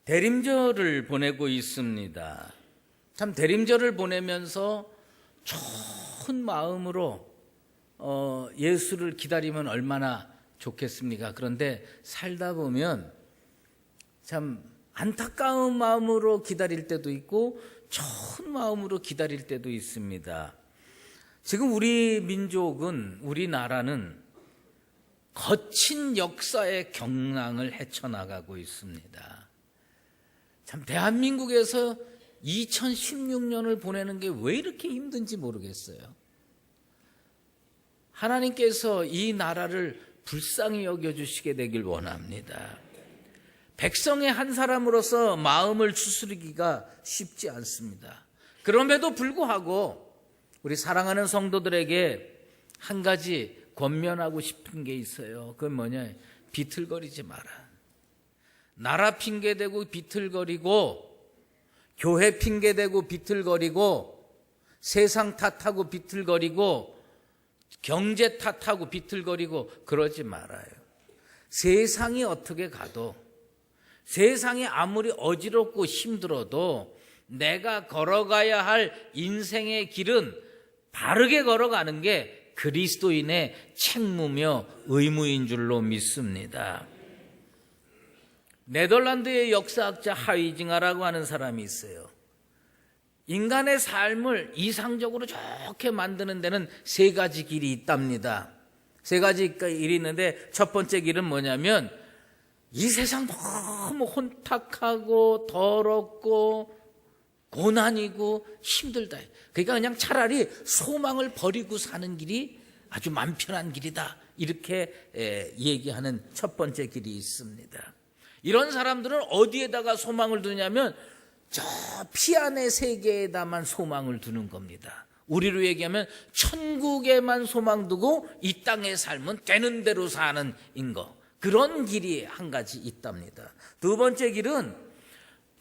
대림절을 보내고 있습니다. 참 대림절을 보내면서 좋은 마음으로 예수를 기다리면 얼마나 좋겠습니까? 그런데 살다 보면 참 안타까운 마음으로 기다릴 때도 있고 좋은 마음으로 기다릴 때도 있습니다. 지금 우리 민족은, 우리나라는 거친 역사의 경랑을 헤쳐나가고 있습니다. 참 대한민국에서 2016년을 보내는 게 왜 이렇게 힘든지 모르겠어요. 하나님께서 이 나라를 불쌍히 여겨주시게 되길 원합니다. 백성의 한 사람으로서 마음을 추스르기가 쉽지 않습니다. 그럼에도 불구하고 우리 사랑하는 성도들에게 한 가지 권면하고 싶은 게 있어요. 그건 뭐냐? 비틀거리지 마라. 나라 핑계대고 비틀거리고, 교회 핑계대고 비틀거리고, 세상 탓하고 비틀거리고, 경제 탓하고 비틀거리고 그러지 말아요. 세상이 어떻게 가도, 세상이 아무리 어지럽고 힘들어도 내가 걸어가야 할 인생의 길은 바르게 걸어가는 게 그리스도인의 책무며 의무인 줄로 믿습니다. 네덜란드의 역사학자 하이징하라고 하는 사람이 있어요. 인간의 삶을 이상적으로 좋게 만드는 데는 세 가지 길이 있답니다. 세 가지 길이 있는데 첫 번째 길은 뭐냐면 이 세상 너무 혼탁하고 더럽고 고난이고 힘들다. 그러니까 그냥 차라리 소망을 버리고 사는 길이 아주 맘 편한 길이다. 이렇게 얘기하는 첫 번째 길이 있습니다. 이런 사람들은 어디에다가 소망을 두냐면 저 피안의 세계에다만 소망을 두는 겁니다. 우리로 얘기하면 천국에만 소망 두고 이 땅의 삶은 되는 대로 사는 거. 그런 길이 한 가지 있답니다. 두 번째 길은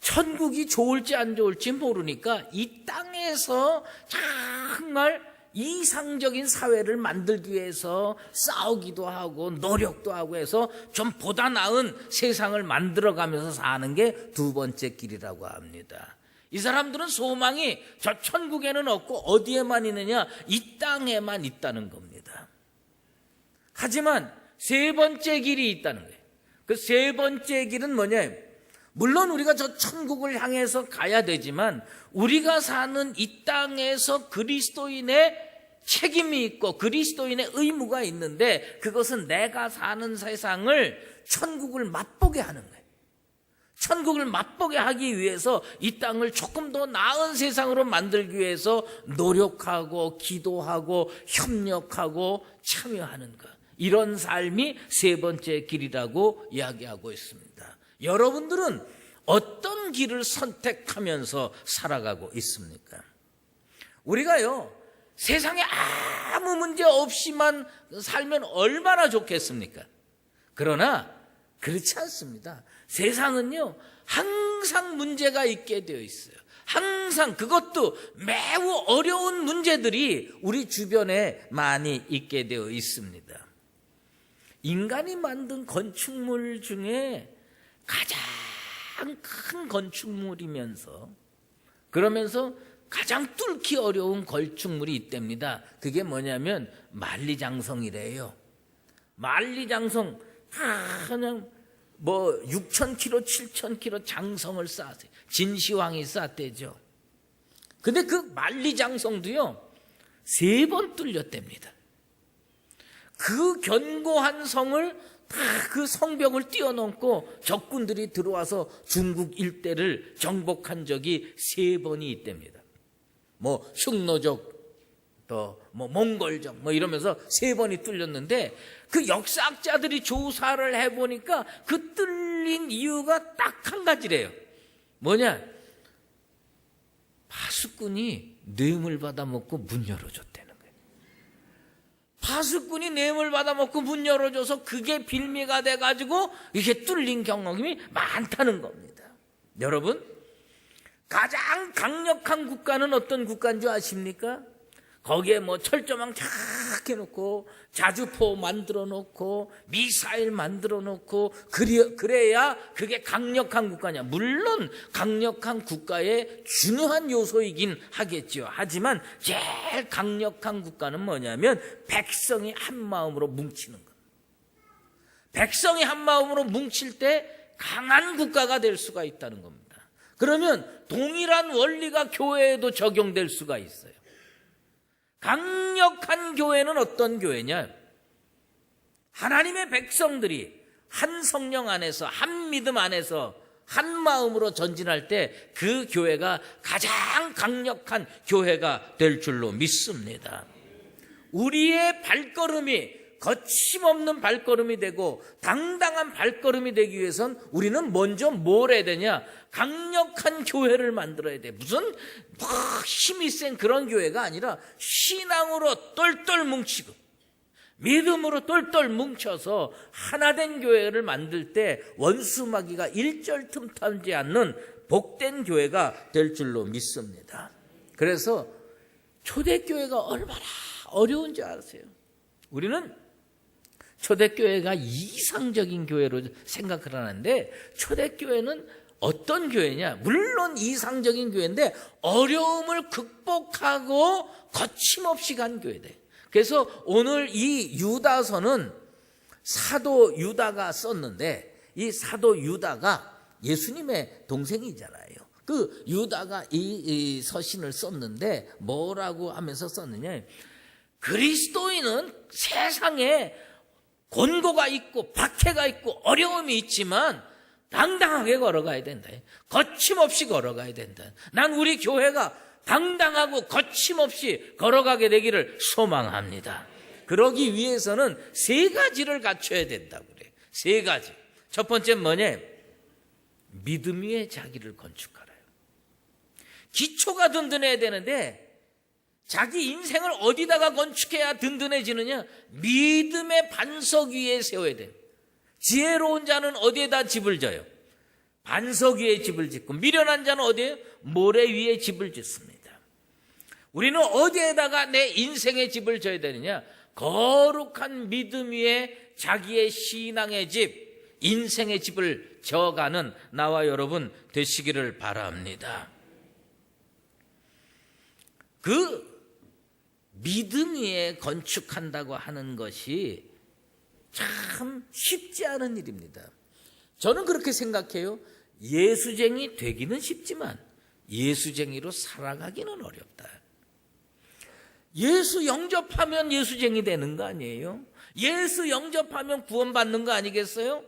천국이 좋을지 안 좋을지 모르니까 이 땅에서 정말 이상적인 사회를 만들기 위해서 싸우기도 하고 노력도 하고 해서 좀 보다 나은 세상을 만들어가면서 사는 게 두 번째 길이라고 합니다. 이 사람들은 소망이 저 천국에는 없고 어디에만 있느냐? 이 땅에만 있다는 겁니다. 하지만 세 번째 길이 있다는 거예요. 그 세 번째 길은 뭐냐? 물론 우리가 저 천국을 향해서 가야 되지만 우리가 사는 이 땅에서 그리스도인의 책임이 있고 그리스도인의 의무가 있는데 그것은 내가 사는 세상을 천국을 맛보게 하는 거예요. 천국을 맛보게 하기 위해서 이 땅을 조금 더 나은 세상으로 만들기 위해서 노력하고 기도하고 협력하고 참여하는 것. 이런 삶이 세 번째 길이라고 이야기하고 있습니다. 여러분들은 어떤 길을 선택하면서 살아가고 있습니까? 우리가요, 세상에 아무 문제 없이만 살면 얼마나 좋겠습니까? 그러나 그렇지 않습니다. 세상은요, 항상 문제가 있게 되어 있어요. 항상 그것도 매우 어려운 문제들이 우리 주변에 많이 있게 되어 있습니다. 인간이 만든 건축물 중에 가장 큰 건축물이면서 그러면서 가장 뚫기 어려운 건축물이 있답니다. 그게 뭐냐면 만리장성이래요. 만리장성 그냥 6,000km, 7,000km 장성을 쌓았어요. 진시황이 쌓았대죠. 근데 그 만리장성도요 3번 뚫렸답니다. 그 견고한 성을 다 그 성벽을 뛰어넘고 적군들이 들어와서 중국 일대를 정복한 적이 3번이 있답니다. 흉노족, 또 몽골족 이러면서 3번이 뚫렸는데 그 역사학자들이 조사를 해보니까 그 뚫린 이유가 딱 한 가지래요. 뭐냐? 파수꾼이 뇌물 받아먹고 문 열어줬다는 거예요. 파수꾼이 뇌물 받아먹고 문 열어줘서 그게 빌미가 돼가지고 이게 뚫린 경험이 많다는 겁니다. 여러분, 가장 강력한 국가는 어떤 국가인 줄 아십니까? 거기에 철조망 쫙 해놓고 자주포 만들어 놓고 미사일 만들어 놓고 그래야 그게 강력한 국가냐. 물론 강력한 국가의 중요한 요소이긴 하겠죠. 하지만 제일 강력한 국가는 뭐냐면 백성이 한 마음으로 뭉치는 것. 백성이 한 마음으로 뭉칠 때 강한 국가가 될 수가 있다는 겁니다. 그러면 동일한 원리가 교회에도 적용될 수가 있어요. 강력한 교회는 어떤 교회냐? 하나님의 백성들이 한 성령 안에서, 한 믿음 안에서 한 마음으로 전진할 때 그 교회가 가장 강력한 교회가 될 줄로 믿습니다. 우리의 발걸음이 거침없는 발걸음이 되고 당당한 발걸음이 되기 위해선 우리는 먼저 뭘 해야 되냐? 강력한 교회를 만들어야 돼. 무슨 막 힘이 센 그런 교회가 아니라 신앙으로 똘똘 뭉치고 믿음으로 똘똘 뭉쳐서 하나된 교회를 만들 때 원수마귀가 일절 틈타지 않는 복된 교회가 될 줄로 믿습니다. 그래서 초대교회가 얼마나 어려운지 아세요? 우리는 초대교회가 이상적인 교회로 생각을 하는데 초대교회는 어떤 교회냐? 물론 이상적인 교회인데 어려움을 극복하고 거침없이 간 교회다. 그래서 오늘 이 유다서는 사도 유다가 썼는데 이 사도 유다가 예수님의 동생이잖아요. 그 유다가 이 서신을 썼는데 뭐라고 하면서 썼느냐? 그리스도인은 세상에 곤고가 있고 박해가 있고 어려움이 있지만 당당하게 걸어가야 된다. 거침없이 걸어가야 된다. 난 우리 교회가 당당하고 거침없이 걸어가게 되기를 소망합니다. 그러기 위해서는 세 가지를 갖춰야 된다고 그래. 세 가지. 첫 번째는 뭐냐? 믿음 위에 자기를 건축하라요. 기초가 든든해야 되는데 자기 인생을 어디다가 건축해야 든든해지느냐? 믿음의 반석 위에 세워야 돼. 지혜로운 자는 어디에다 집을 져요? 반석 위에 집을 짓고 미련한 자는 어디에? 모래 위에 집을 짓습니다. 우리는 어디에다가 내 인생의 집을 져야 되느냐? 거룩한 믿음 위에 자기의 신앙의 집, 인생의 집을 져가는 나와 여러분 되시기를 바랍니다. 그 믿음 위에 건축한다고 하는 것이 참 쉽지 않은 일입니다. 저는 그렇게 생각해요. 예수쟁이 되기는 쉽지만 예수쟁이로 살아가기는 어렵다. 예수 영접하면 예수쟁이 되는 거 아니에요? 예수 영접하면 구원받는 거 아니겠어요?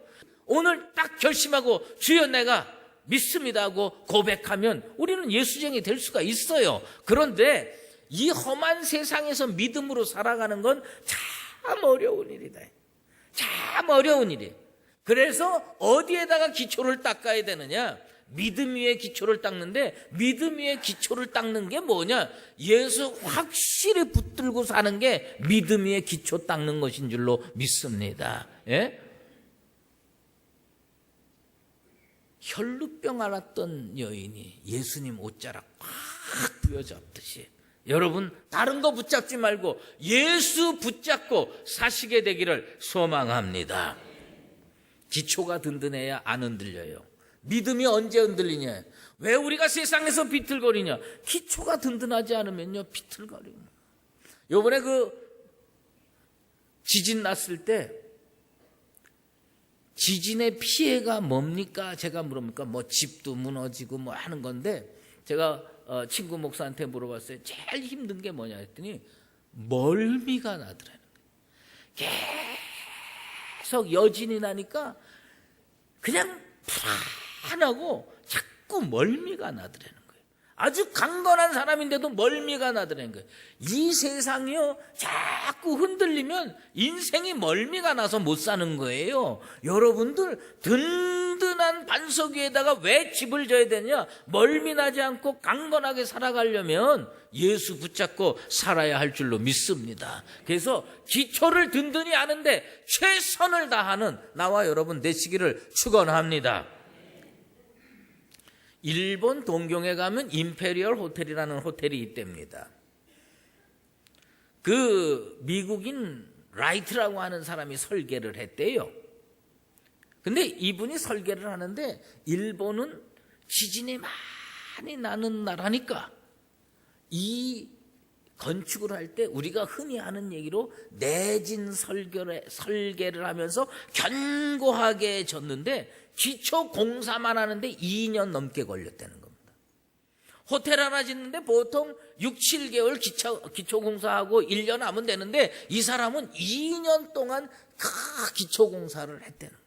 오늘 딱 결심하고 주여 내가 믿습니다 하고 고백하면 우리는 예수쟁이 될 수가 있어요. 그런데 이 험한 세상에서 믿음으로 살아가는 건 참 어려운 일이다. 참 어려운 일이에요. 그래서 어디에다가 기초를 닦아야 되느냐? 믿음 위에 기초를 닦는데 믿음 위에 기초를 닦는 게 뭐냐? 예수 확실히 붙들고 사는 게 믿음 위에 기초 닦는 것인 줄로 믿습니다. 예? 혈루병 앓았던 여인이 예수님 옷자락 꽉 부여잡듯이 여러분 다른 거 붙잡지 말고 예수 붙잡고 사시게 되기를 소망합니다. 기초가 든든해야 안 흔들려요. 믿음이 언제 흔들리냐? 왜 우리가 세상에서 비틀거리냐? 기초가 든든하지 않으면요 비틀거리고. 요번에 그 지진 났을 때 지진의 피해가 뭡니까? 제가 물어보니까 뭐 집도 무너지고 뭐 하는 건데 제가 친구 목사한테 물어봤어요. 제일 힘든 게 뭐냐 했더니 멀미가 나더라는 거예요. 계속 여진이 나니까 그냥 불안하고 자꾸 멀미가 나더라는 거예요. 아주 강건한 사람인데도 멀미가 나더라는 거예요. 이 세상이요 자꾸 흔들리면 인생이 멀미가 나서 못 사는 거예요. 여러분들 든든한 반석 위에다가 왜 집을 져야 되냐? 멀미 나지 않고 강건하게 살아가려면 예수 붙잡고 살아야 할 줄로 믿습니다. 그래서 기초를 든든히 아는데 최선을 다하는 나와 여러분 되시기를 축원합니다. 일본 동경에 가면 임페리얼 호텔이라는 호텔이 있답니다. 그 미국인 라이트라고 하는 사람이 설계를 했대요. 근데 이분이 설계를 하는데 일본은 지진이 많이 나는 나라니까 이 건축을 할 때 우리가 흔히 하는 얘기로 내진 설계를 하면서 견고하게 졌는데 기초 공사만 하는데 2년 넘게 걸렸다는 겁니다. 호텔 하나 짓는데 보통 6, 7개월 기초 공사하고 1년 하면 되는데 이 사람은 2년 동안 기초 공사를 했다는 겁니다.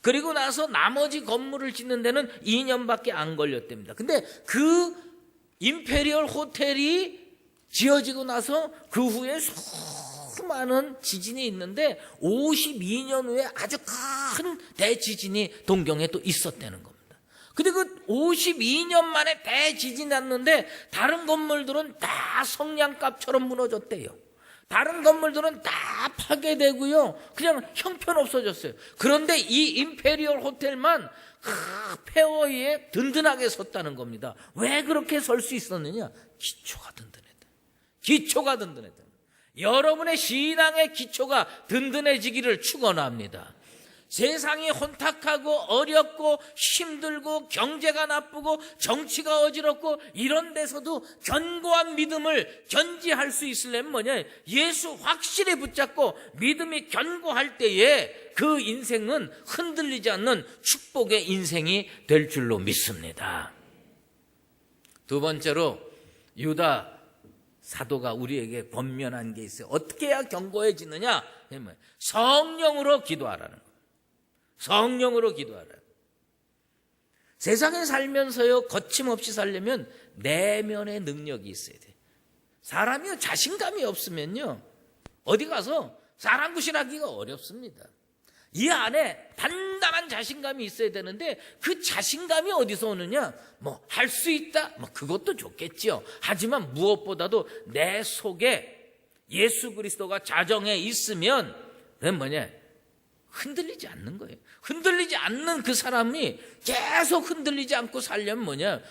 그리고 나서 나머지 건물을 짓는 데는 2년밖에 안 걸렸답니다. 근데 그 임페리얼 호텔이 지어지고 나서 그 후에 수많은 지진이 있는데 52년 후에 아주 큰 대지진이 동경에 또 있었다는 겁니다. 근데 그 52년 만에 대지진이 났는데 다른 건물들은 다 성냥갑처럼 무너졌대요. 다른 건물들은 다 파괴되고요. 그냥 형편없어졌어요. 그런데 이 임페리얼 호텔만 폐허 위에 든든하게 섰다는 겁니다. 왜 그렇게 설 수 있었느냐? 기초가 든든했다. 기초가 든든했다. 여러분의 신앙의 기초가 든든해지기를 축원합니다. 세상이 혼탁하고 어렵고 힘들고 경제가 나쁘고 정치가 어지럽고 이런 데서도 견고한 믿음을 견지할 수 있으려면 뭐냐? 예수 확실히 붙잡고 믿음이 견고할 때에 그 인생은 흔들리지 않는 축복의 인생이 될 줄로 믿습니다. 두 번째로 유다 사도가 우리에게 권면한 게 있어요. 어떻게 해야 견고해지느냐? 성령으로 기도하라는 거예요. 성령으로 기도하라. 세상에 살면서요 거침없이 살려면 내면의 능력이 있어야 돼. 사람이 자신감이 없으면요 어디 가서 사람 구실하기가 어렵습니다. 이 안에 단단한 자신감이 있어야 되는데 그 자신감이 어디서 오느냐? 뭐 할 수 있다? 뭐 그것도 좋겠죠. 하지만 무엇보다도 내 속에 예수 그리스도가 자정해 있으면 그건 뭐냐? 흔들리지 않는 거예요. 흔들리지 않는 그 사람이 계속 흔들리지 않고 살려면 뭐냐?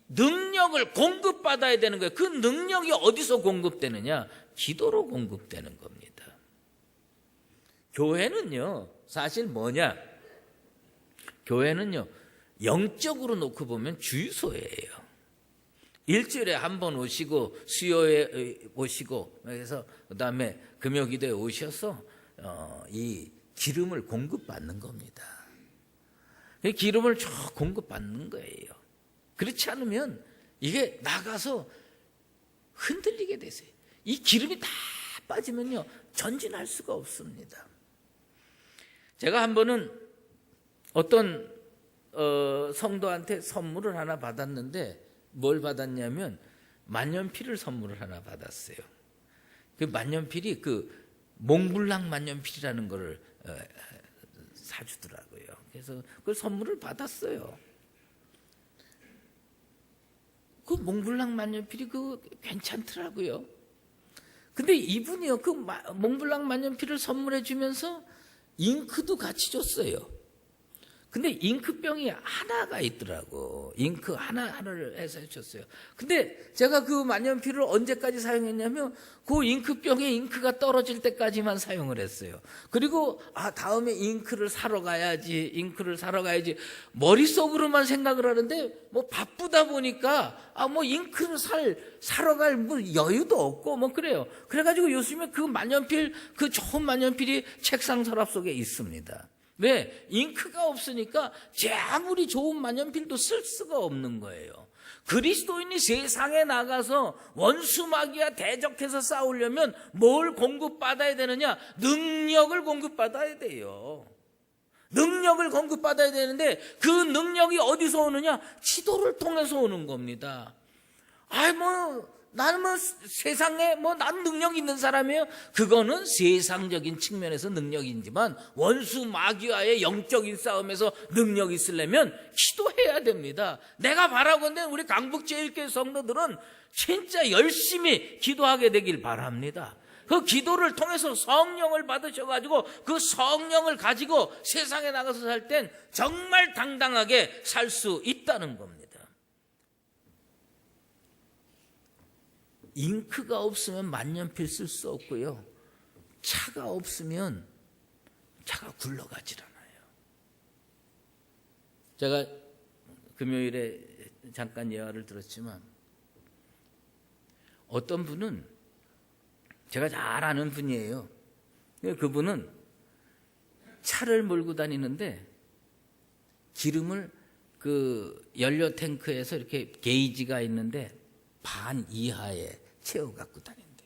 능력을 공급받아야 되는 거예요. 그 능력이 어디서 공급되느냐? 기도로 공급되는 겁니다. 교회는요, 사실 뭐냐? 교회는요, 영적으로 놓고 보면 주유소예요. 일주일에 한 번 오시고, 수요에 오시고, 그래서 그 다음에 금요기도에 오셔서, 이 기름을 공급받는 겁니다. 기름을 쭉 공급받는 거예요. 그렇지 않으면 이게 나가서 흔들리게 되세요. 이 기름이 다 빠지면요 전진할 수가 없습니다. 제가 한 번은 어떤 성도한테 선물을 하나 받았는데 뭘 받았냐면 만년필을 선물을 하나 받았어요. 그 만년필이 그 몽블랑 만년필이라는 거를 사주더라고요. 그래서 그 선물을 받았어요. 그 몽블랑 만년필이 그 괜찮더라고요. 근데 이분이요, 그 몽블랑 만년필을 선물해 주면서 잉크도 같이 줬어요. 근데 잉크병이 하나가 있더라고. 잉크 하나를 해서 줬어요. 근데 제가 그 만년필을 언제까지 사용했냐면 그 잉크병에 잉크가 떨어질 때까지만 사용을 했어요. 그리고 다음에 잉크를 사러 가야지 머릿속으로만 생각을 하는데 뭐 바쁘다 보니까 뭐 잉크를 사러 갈 뭐 여유도 없고 뭐 그래요. 그래가지고 요즘에 그 만년필, 그 좋은 만년필이 책상 서랍 속에 있습니다. 왜? 잉크가 없으니까 제 아무리 좋은 만년필도 쓸 수가 없는 거예요. 그리스도인이 세상에 나가서 원수 마귀와 대적해서 싸우려면 뭘 공급받아야 되느냐? 능력을 공급받아야 돼요. 능력을 공급받아야 되는데 그 능력이 어디서 오느냐? 기도를 통해서 오는 겁니다. 나는 세상에 난 능력 있는 사람이에요. 그거는 세상적인 측면에서 능력이지만 원수 마귀와의 영적인 싸움에서 능력이 있으려면 기도해야 됩니다. 내가 바라건대 우리 강북제일교회 성도들은 진짜 열심히 기도하게 되길 바랍니다. 그 기도를 통해서 성령을 받으셔가지고 그 성령을 가지고 세상에 나가서 살 땐 정말 당당하게 살 수 있다는 겁니다. 잉크가 없으면 만년필 쓸 수 없고요. 차가 없으면 차가 굴러가질 않아요. 제가 금요일에 잠깐 예화를 들었지만 어떤 분은 제가 잘 아는 분이에요. 그분은 차를 몰고 다니는데 기름을 그 연료 탱크에서 이렇게 게이지가 있는데 반 이하에 채워 갖고 다닌대.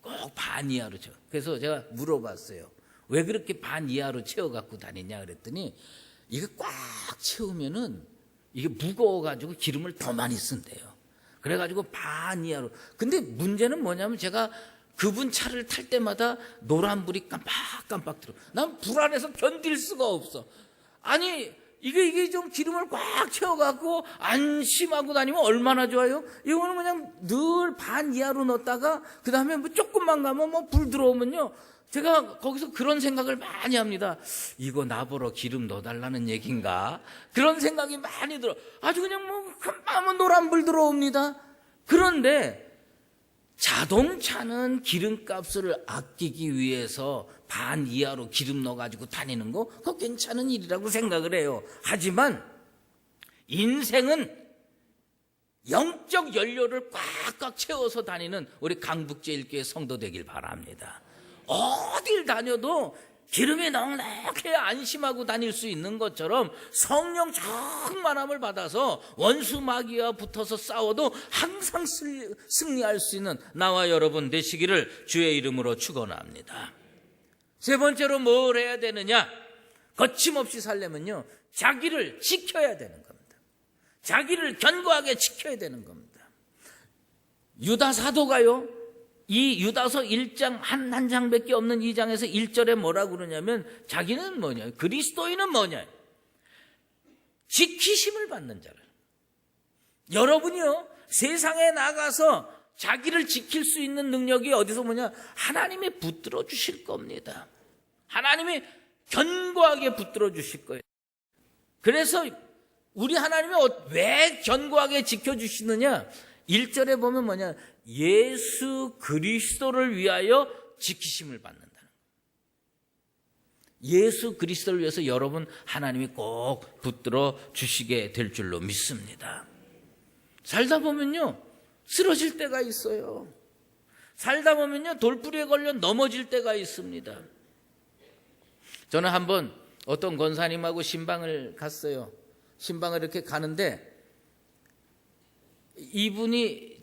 꼭 반 이하로 채워. 그래서 제가 물어봤어요. 왜 그렇게 반 이하로 채워 갖고 다니냐 그랬더니 이게 꽉 채우면은 이게 무거워 가지고 기름을 더 많이 쓴대요. 그래 가지고 반 이하로. 근데 문제는 뭐냐면 제가 그분 차를 탈 때마다 노란불이 깜빡깜빡 들어. 난 불안해서 견딜 수가 없어. 아니 이게 좀 기름을 꽉 채워갖고 안심하고 다니면 얼마나 좋아요? 이거는 그냥 늘 반 이하로 넣었다가 그 다음에 뭐 조금만 가면 뭐 불 들어오면요. 제가 거기서 그런 생각을 많이 합니다. 이거 나보러 기름 넣어달라는 얘기인가? 그런 생각이 많이 들어. 아주 그냥 뭐 금방 노란불 들어옵니다. 그런데 자동차는 기름값을 아끼기 위해서 반 이하로 기름 넣어가지고 다니는 거 그거 괜찮은 일이라고 생각을 해요. 하지만 인생은 영적 연료를 꽉꽉 채워서 다니는 우리 강북제일교회 성도 되길 바랍니다. 어딜 다녀도 기름이 넉넉해야 안심하고 다닐 수 있는 것처럼 성령 충만함을 받아서 원수 마귀와 붙어서 싸워도 항상 승리할 수 있는 나와 여러분 되시기를 주의 이름으로 축원합니다. 세 번째로 뭘 해야 되느냐? 거침없이 살려면요, 자기를 지켜야 되는 겁니다. 자기를 견고하게 지켜야 되는 겁니다. 유다 사도가요, 이 유다서 1장 한 장밖에 없는 2장에서 1절에 뭐라고 그러냐면 자기는 뭐냐? 그리스도인은 뭐냐? 지키심을 받는 자를. 여러분이요, 세상에 나가서 자기를 지킬 수 있는 능력이 어디서 뭐냐? 하나님이 붙들어 주실 겁니다. 하나님이 견고하게 붙들어 주실 거예요. 그래서 우리 하나님이 왜 견고하게 지켜주시느냐? 1절에 보면 뭐냐? 예수 그리스도를 위하여 지키심을 받는다는 거예요. 예수 그리스도를 위해서 여러분 하나님이 꼭 붙들어 주시게 될 줄로 믿습니다. 살다 보면요, 쓰러질 때가 있어요. 살다 보면요, 돌부리에 걸려 넘어질 때가 있습니다. 저는 한번 어떤 권사님하고 신방을 갔어요. 신방을 이렇게 가는데 이분이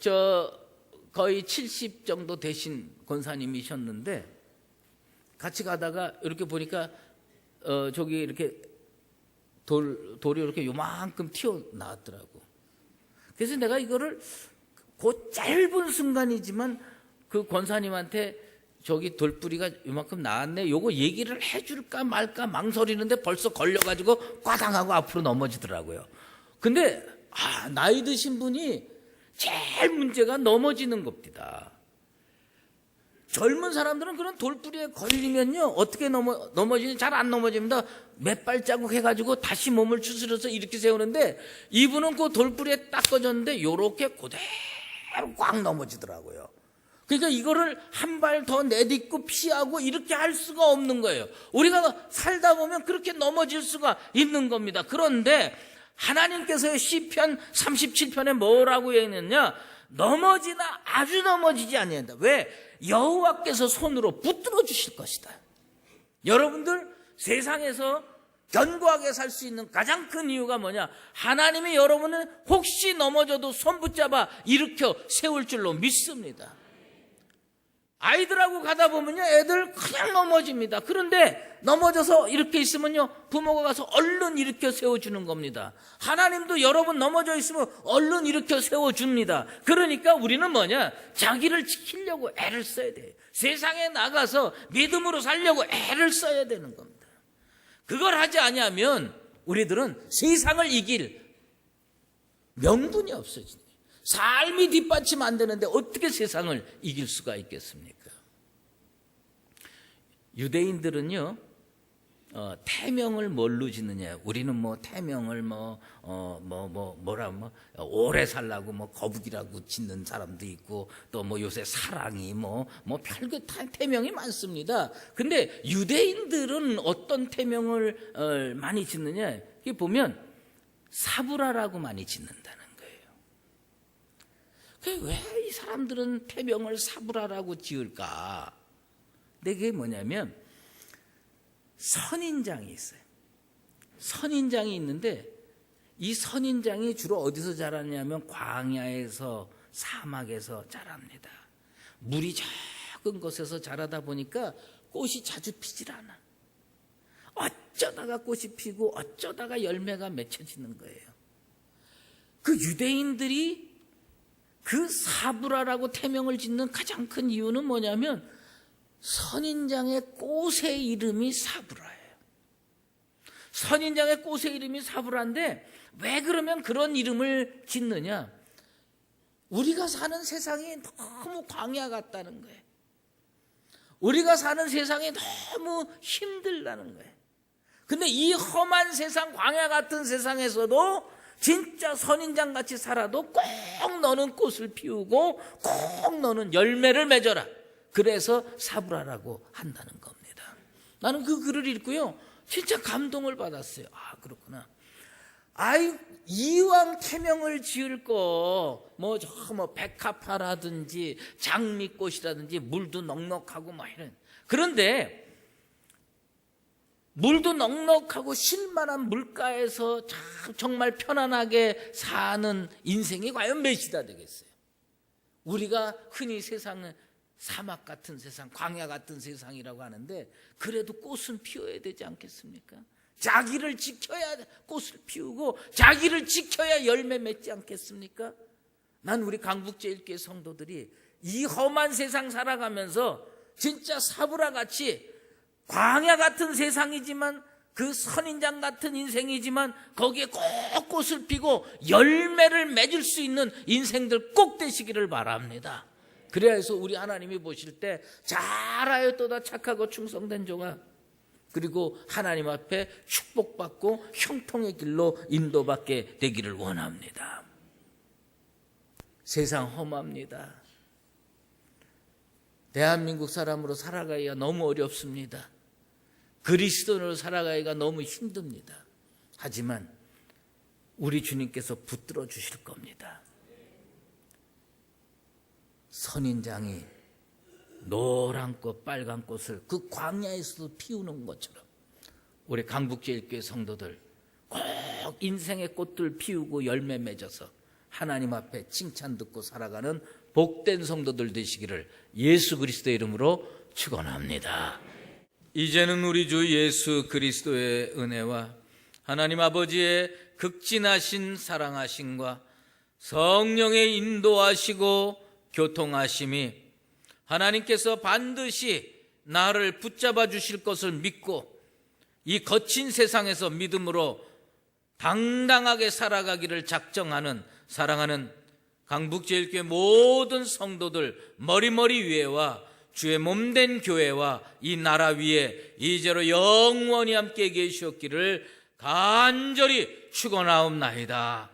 거의 70 정도 되신 권사님이셨는데 같이 가다가 이렇게 보니까 저기 이렇게 돌이 이렇게 요만큼 튀어나왔더라고. 그래서 내가 이거를 그 짧은 순간이지만 그 권사님한테 저기 돌뿌리가 요만큼 나왔네, 요거 얘기를 해줄까 말까 망설이는데 벌써 걸려가지고 꽈당하고 앞으로 넘어지더라고요. 근데 나이 드신 분이 제일 문제가 넘어지는 겁니다. 젊은 사람들은 그런 돌뿌리에 걸리면요, 어떻게 넘어지는지 잘 안 넘어집니다. 몇 발자국 해가지고 다시 몸을 추스려서 이렇게 세우는데 이분은 그 돌뿌리에 딱 꺼졌는데 요렇게 그대로 꽉 넘어지더라고요. 그러니까 이거를 한 발 더 내딛고 피하고 이렇게 할 수가 없는 거예요. 우리가 살다 보면 그렇게 넘어질 수가 있는 겁니다. 그런데 하나님께서 시편 37편에 뭐라고 했느냐? 넘어지나 아주 넘어지지 아니한다. 왜? 여호와께서 손으로 붙들어 주실 것이다. 여러분들 세상에서 견고하게 살 수 있는 가장 큰 이유가 뭐냐? 하나님이 여러분은 혹시 넘어져도 손 붙잡아 일으켜 세울 줄로 믿습니다. 아이들하고 가다 보면요, 애들 그냥 넘어집니다. 그런데 넘어져서 이렇게 있으면요, 부모가 가서 얼른 일으켜 세워주는 겁니다. 하나님도 여러분 넘어져 있으면 얼른 일으켜 세워줍니다. 그러니까 우리는 뭐냐? 자기를 지키려고 애를 써야 돼요. 세상에 나가서 믿음으로 살려고 애를 써야 되는 겁니다. 그걸 하지 아니하면 우리들은 세상을 이길 명분이 없어지네요. 삶이 뒷받침 안 되는데 어떻게 세상을 이길 수가 있겠습니까? 유대인들은요, 태명을 뭘로 짓느냐? 우리는 뭐 태명을 오래 살라고 뭐 거북이라고 짓는 사람도 있고, 또 뭐 요새 사랑이 별게 태명이 많습니다. 근데 유대인들은 어떤 태명을 많이 짓느냐? 이게 보면 사브라라고 많이 짓는다는 거예요. 왜 이 사람들은 태명을 사브라라고 지을까? 근데 그게 뭐냐면 선인장이 있어요. 선인장이 있는데 이 선인장이 주로 어디서 자라냐면 광야에서, 사막에서 자랍니다. 물이 적은 곳에서 자라다 보니까 꽃이 자주 피질 않아. 어쩌다가 꽃이 피고 어쩌다가 열매가 맺혀지는 거예요. 그 유대인들이 그 사브라라고 태명을 짓는 가장 큰 이유는 뭐냐면 선인장의 꽃의 이름이 사브라예요. 선인장의 꽃의 이름이 사브라인데 왜 그러면 그런 이름을 짓느냐? 우리가 사는 세상이 너무 광야 같다는 거예요. 우리가 사는 세상이 너무 힘들다는 거예요. 근데 이 험한 세상, 광야 같은 세상에서도 진짜 선인장같이 살아도 꼭 너는 꽃을 피우고 꼭 너는 열매를 맺어라. 그래서 사브라라고 한다는 겁니다. 나는 그 글을 읽고요, 진짜 감동을 받았어요. 아, 그렇구나. 이왕 태명을 지을 거, 백합화라든지 장미꽃이라든지 물도 넉넉하고 이런. 그런데 물도 넉넉하고 쉴만한 물가에서 정말 편안하게 사는 인생이 과연 몇이나 되겠어요? 우리가 흔히 세상은 사막 같은 세상, 광야 같은 세상이라고 하는데 그래도 꽃은 피워야 되지 않겠습니까? 자기를 지켜야 꽃을 피우고 자기를 지켜야 열매 맺지 않겠습니까? 난 우리 강북제일교회 성도들이 이 험한 세상 살아가면서 진짜 사브라같이 광야 같은 세상이지만 그 선인장 같은 인생이지만 거기에 꼭 꽃을 피고 열매를 맺을 수 있는 인생들 꼭 되시기를 바랍니다. 그래서 우리 하나님이 보실 때 잘하였도다 착하고 충성된 종아, 그리고 하나님 앞에 축복받고 형통의 길로 인도받게 되기를 원합니다. 세상 험합니다. 대한민국 사람으로 살아가기가 너무 어렵습니다. 그리스도인으로 살아가기가 너무 힘듭니다. 하지만 우리 주님께서 붙들어 주실 겁니다. 선인장이 노란 꽃, 빨간 꽃을 그 광야에서도 피우는 것처럼 우리 강북제일교회 성도들 꼭 인생의 꽃들 피우고 열매 맺어서 하나님 앞에 칭찬 듣고 살아가는 복된 성도들 되시기를 예수 그리스도의 이름으로 축원합니다. 이제는 우리 주 예수 그리스도의 은혜와 하나님 아버지의 극진하신 사랑하심과 성령의 인도하시고 교통하심이 하나님께서 반드시 나를 붙잡아 주실 것을 믿고 이 거친 세상에서 믿음으로 당당하게 살아가기를 작정하는 사랑하는 강북제일교회 모든 성도들 머리머리 위에와 주의 몸된 교회와 이 나라 위에 이제로 영원히 함께 계시옵기를 간절히 축원하옵나이다.